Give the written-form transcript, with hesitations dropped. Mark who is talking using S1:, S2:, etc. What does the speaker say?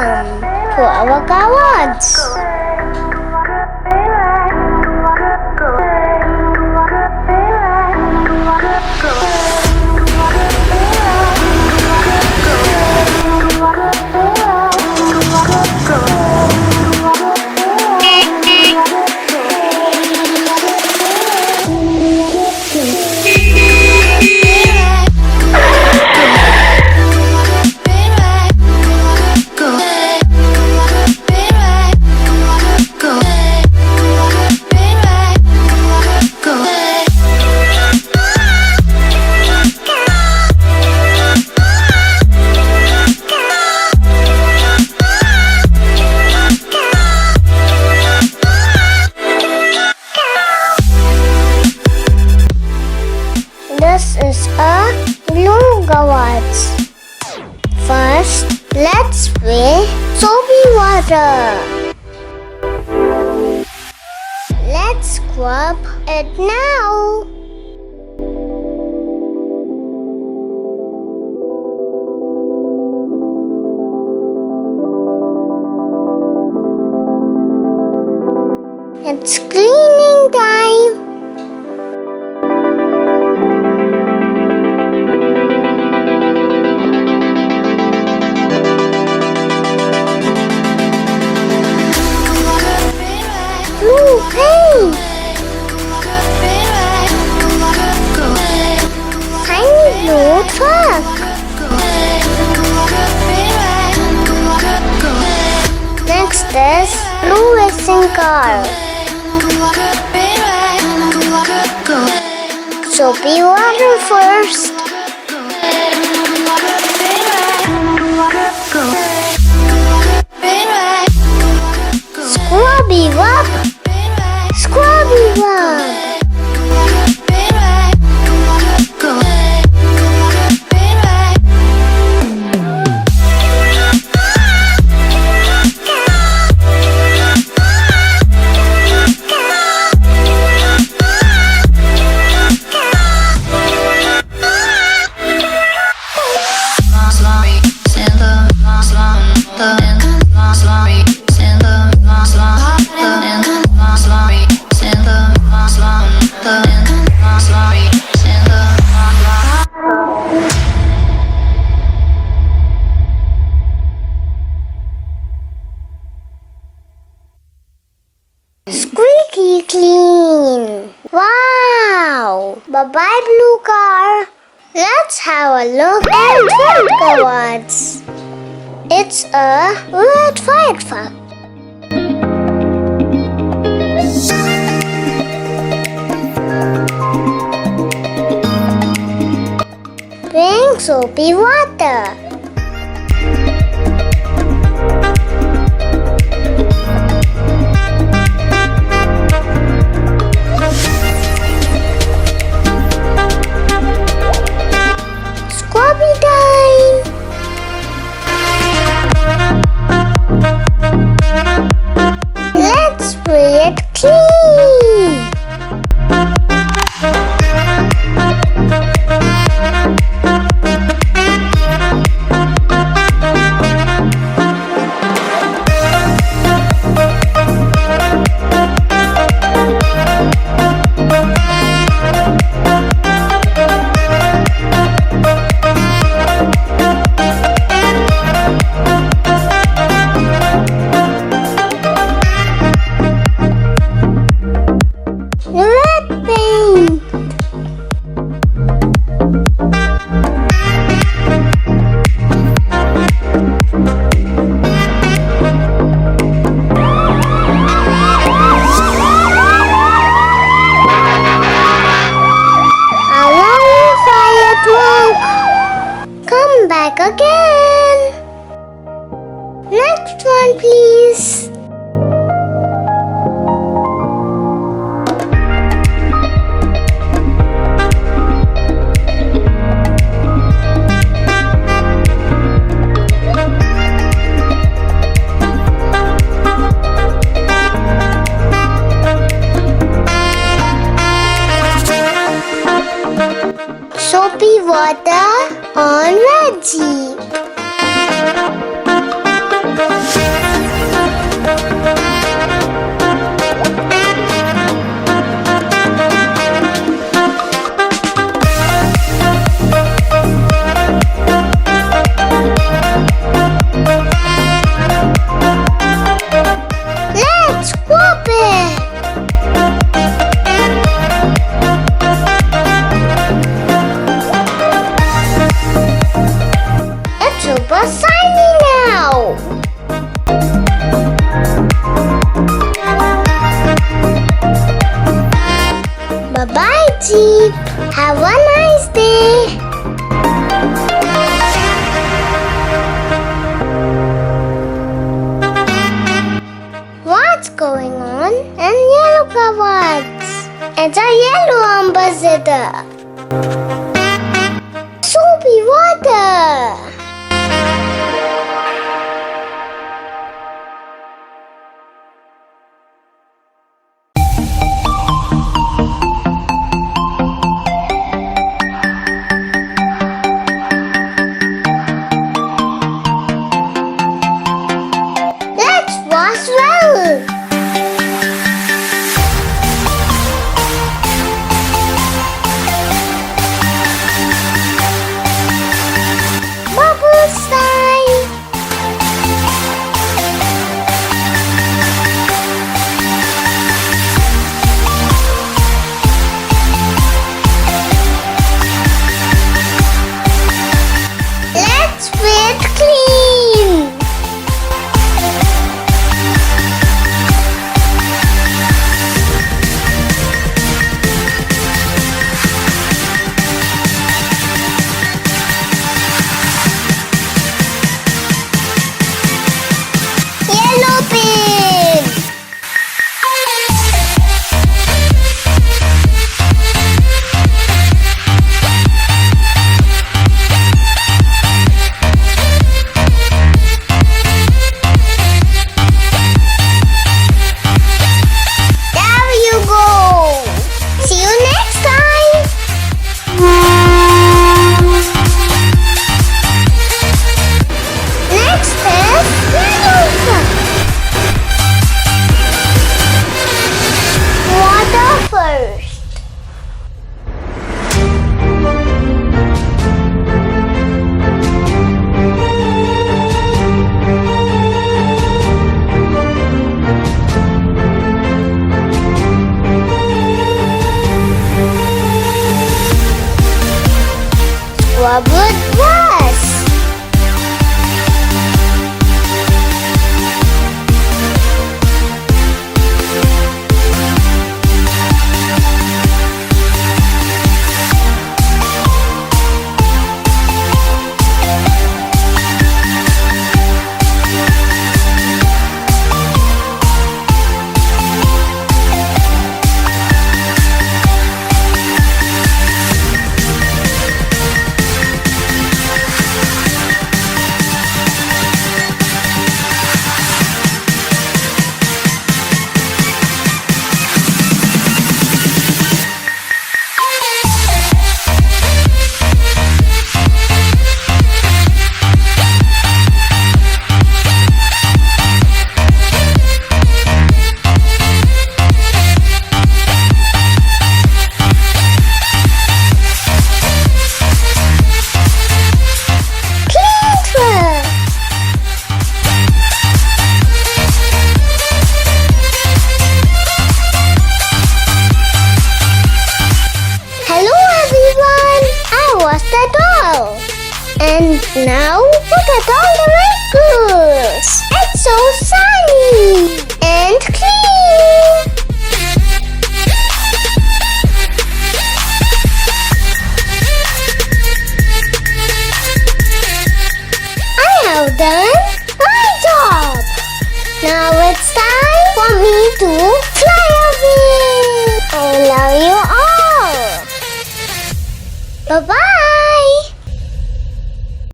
S1: welcome to our cowards. This is a blue gourds. First, let's spray soapy water. Let's scrub it now. It's cleaning time. Blue paint. Tiny blue truck. Next is blue racing car. Soapy water first. Scrubby wop. Scrubby wop. Squeaky clean. Wow! Bye-bye, blue car. Let's have a look at red cowards. It's a red fire truck. Bring soapy water. Scrubby time. Let's spray it clean. Red paint. Alarm fire truck. Come back again. Next one, please. Soapy water on red jeep. you're shiny now. Bye-bye, Jeep. Have a nice day. What's going on in yellow cupboards? It's a yellow ambassador. Soapy water. Let's wash well. Bubbles time. Let's wet clean. Yellow pin. There you go. See you next time. Next is yellow cup. Water first. Scrub with brush. Hello everyone, I was the doll. And now look at all the wrinkles. It's so shiny and clean. I have done my job. Now it's time for me to fly away. I love you all. Bye-bye.